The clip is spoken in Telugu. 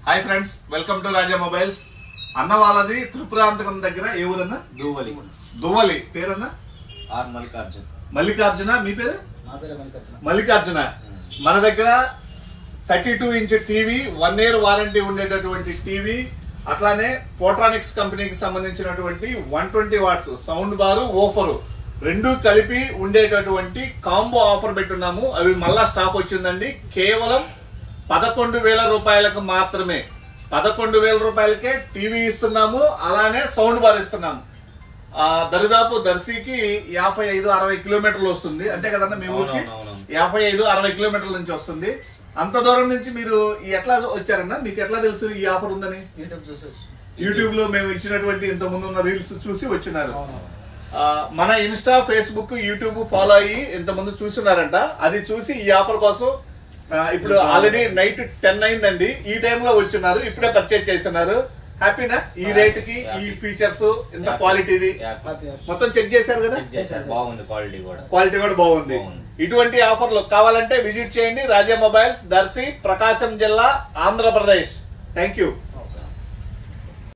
Hi friends, welcome to Raja mobiles. అన్న వాళ్ళది త్రిపురాంతకం దగ్గర ఏ ఊరన్నా? దువ్వలి. దువ్వలి. పేరన్నా? ఆర్ మల్లికార్జున. మల్లికార్జున. మీ పేరు? నా పేరు మల్లికార్జున. మల్లికార్జున. మన దగ్గర 32 ఇంచ్ టీవీ, 1 year వారంటీ ఉండేటటువంటి టీవీ, అట్లానే పోట్రానిక్స్ కంపెనీకి సంబంధించినటువంటి 120 watts సౌండ్ బారు, ఓఫరు రెండు కలిపి ఉండేటటువంటి కాంబో ఆఫర్ పెట్టున్నాము. అవి మళ్ళా స్టాక్ వచ్చిందండి. కేవలం 11,000 రూపాయలకు మాత్రమే. 11,000 రూపాయలకే టీవీ ఇస్తున్నాము, అలానే సౌండ్ బార్ ఇస్తున్నాము. దరిదాపు దర్శికి 55-60 కిలోమీటర్లు వస్తుంది, అంతే కదన్నా? మీ ఊరికి 55-60 కిలోమీటర్ల నుంచి వస్తుంది. అంత దూరం నుంచి మీరు ఎట్లా వచ్చారన్నా? మీకు ఎట్లా తెలుసు ఈ ఆఫర్ ఉందని? యూట్యూబ్ లో మేము ఇచ్చినటువంటి ఇంత ముందు ఉన్న రీల్స్ చూసి వచ్చినారు. మన ఇన్స్టా, ఫేస్బుక్, యూట్యూబ్ ఫాలో అయ్యి ఇంతకుముందు చూస్తున్నారంట. అది చూసి ఈ ఆఫర్ కోసం ఇప్పుడు ఆల్రెడీ నైట్ 10 అయిందండి. ఈ టైంలో వచ్చినారు, ఇప్పుడే పర్చేజ్ చేస్తున్నారు. హ్యాపీనా? ఈ రేట్ కి, ఈ ఫీచర్స్, ఇంత క్వాలిటీది మొత్తం చెక్ చేశారు కదా? బాగుంది, క్వాలిటీ కూడా బాగుంది. ఇటువంటి ఆఫర్లు కావాలంటే విజిట్ చేయండి. రాజా మొబైల్స్, దర్శి, ప్రకాశం జిల్లా, ఆంధ్రప్రదేశ్. Thank you.